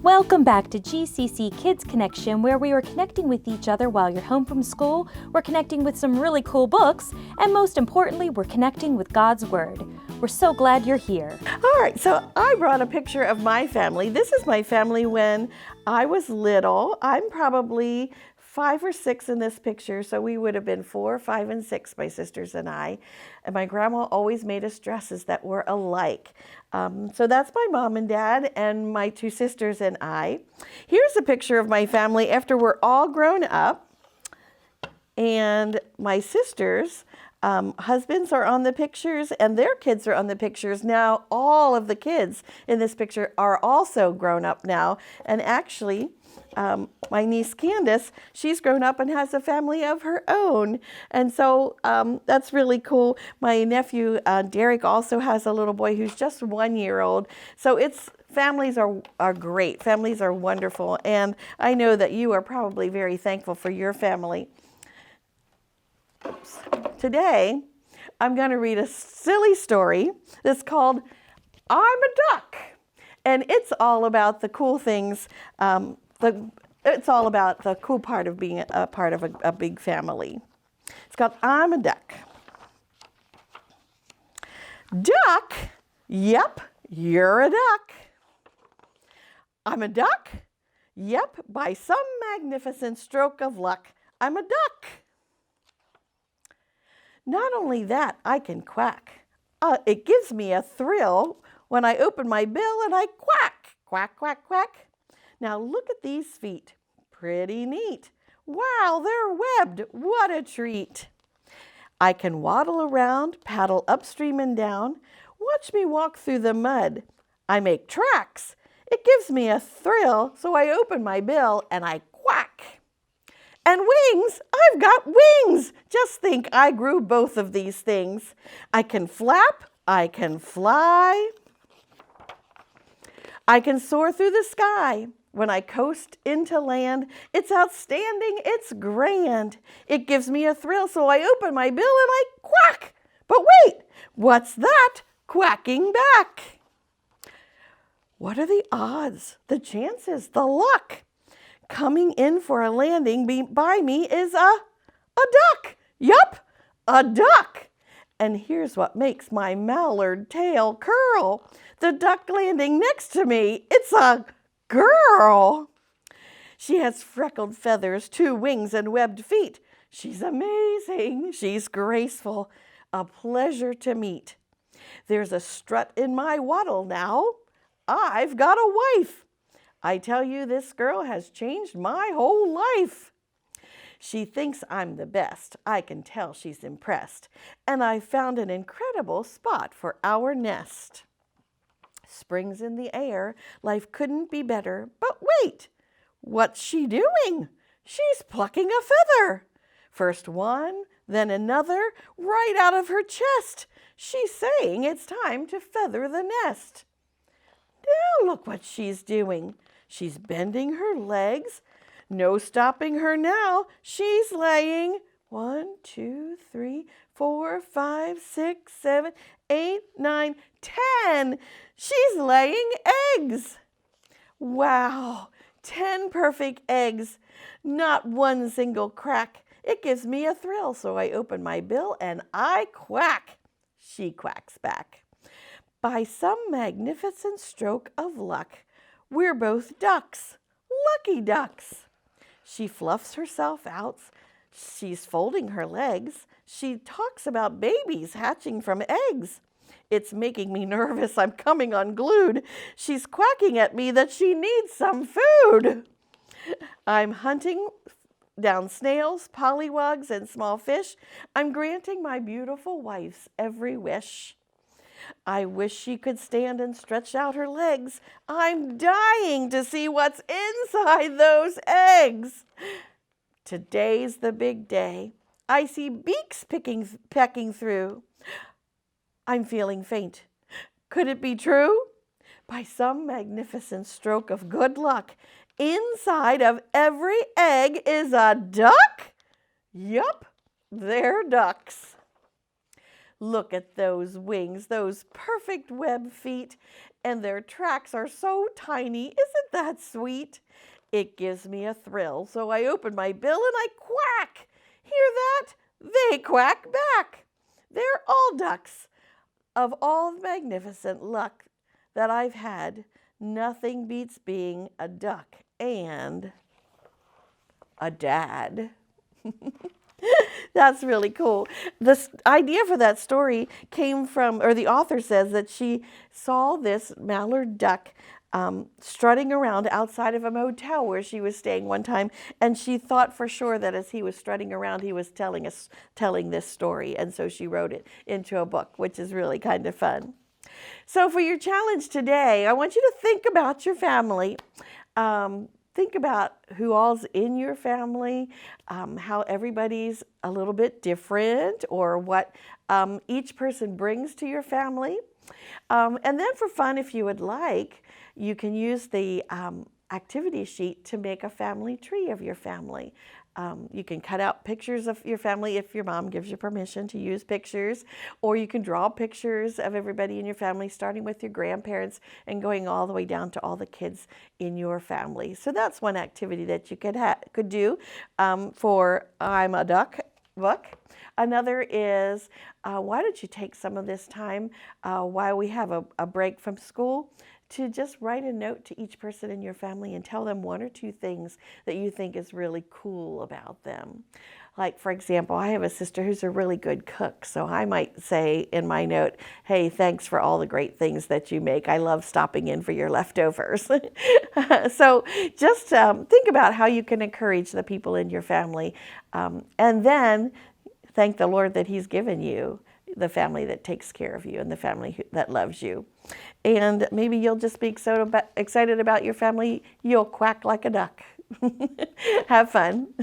Welcome back to GCC Kids Connection, where we are connecting with each other while you're home from school. We're connecting with some really cool books, and most importantly, we're connecting with God's Word. We're so glad you're here. All right, so I brought a picture of my family. This is my family when I was little. I'm probably 5 or 6 in this picture, so we would have been 4, 5, and 6, my sisters and I. And my grandma always made us dresses that were alike. So that's my mom and dad and my 2 sisters and I. Here's a picture of my family after we're all grown up. And my sisters' husbands are on the pictures and their kids are on the pictures. Now all of the kids in this picture are also grown up now. And actually, my niece Candace, she's grown up and has a family of her own. And so that's really cool. My nephew Derek also has a little boy who's just 1 year old. So families are great. Families are wonderful. And I know that you are probably very thankful for your family. Oops. Today, I'm going to read a silly story that's called I'm a Duck. And it's all about the cool things. It's all about the cool part of being a part of a big family. It's called I'm a Duck. Duck? Yep, you're a duck. I'm a duck? Yep, by some magnificent stroke of luck, I'm a duck. Not only that, I can quack. It gives me a thrill when I open my bill and I quack, quack, quack, quack. Now look at these feet. Pretty neat. Wow, they're webbed. What a treat. I can waddle around, paddle upstream and down. Watch me walk through the mud. I make tracks. It gives me a thrill, so I open my bill and I quack. And wings, I've got wings. Just think I grew both of these things. I can flap, I can fly. I can soar through the sky. When I coast into land, it's outstanding, it's grand. It gives me a thrill, so I open my bill and I quack. But wait, what's that? Quacking back. What are the odds, the chances, the luck? Coming in for a landing by me is a duck. Yup, a duck. And here's what makes my mallard tail curl. The duck landing next to me, it's a girl. She has freckled feathers, 2 wings, and webbed feet. She's amazing. She's graceful. A pleasure to meet. There's a strut in my waddle now. I've got a wife. I tell you, this girl has changed my whole life. She thinks I'm the best. I can tell she's impressed. And I found an incredible spot for our nest. Spring's in the air. Life couldn't be better. But wait, what's she doing? She's plucking a feather. First one, then another, right out of her chest. She's saying it's time to feather the nest. Now look what she's doing. She's bending her legs. No stopping her now. She's laying 1, 2, 3, 4, 5, 6, 7, 8, 9, 10. She's laying eggs. Wow, 10 perfect eggs. Not one single crack. It gives me a thrill, so I open my bill and I quack. She quacks back. By some magnificent stroke of luck, we're both ducks, lucky ducks. She fluffs herself out. She's folding her legs. She talks about babies hatching from eggs. It's making me nervous. I'm coming unglued. She's quacking at me that she needs some food. I'm hunting down snails, pollywogs, and small fish. I'm granting my beautiful wife's every wish. I wish she could stand and stretch out her legs. I'm dying to see what's inside those eggs. Today's the big day. I see beaks pecking through. I'm feeling faint. Could it be true? By some magnificent stroke of good luck, inside of every egg is a duck? Yup, they're ducks. Look at those wings, those perfect web feet, and their tracks are so tiny. Isn't that sweet? It gives me a thrill, so I open my bill and I quack. Hear that? They quack back. They're all ducks. Of all the magnificent luck that I've had, nothing beats being a duck and a dad. That's really cool. This idea for that story came from, or the author says that she saw this mallard duck strutting around outside of a motel where she was staying one time, and she thought for sure that as he was strutting around, he was telling this story, and so she wrote it into a book, which is really kind of fun. So for your challenge today, I want you to think about your family. Think about who all's in your family, how everybody's a little bit different, or what each person brings to your family. And then for fun, if you would like, you can use the activity sheet to make a family tree of your family. You can cut out pictures of your family if your mom gives you permission to use pictures, or you can draw pictures of everybody in your family, starting with your grandparents and going all the way down to all the kids in your family. So that's one activity that you could do for I'm a Duck book. Another is, why don't you take some of this time while we have a break from school to just write a note to each person in your family and tell them one or two things that you think is really cool about them. Like, for example, I have a sister who's a really good cook, so I might say in my note, hey, thanks for all the great things that you make. I love stopping in for your leftovers. So just think about how you can encourage the people in your family, and then thank the Lord that He's given you the family that takes care of you and the family that loves you. And maybe you'll just be so excited about your family, you'll quack like a duck. Have fun.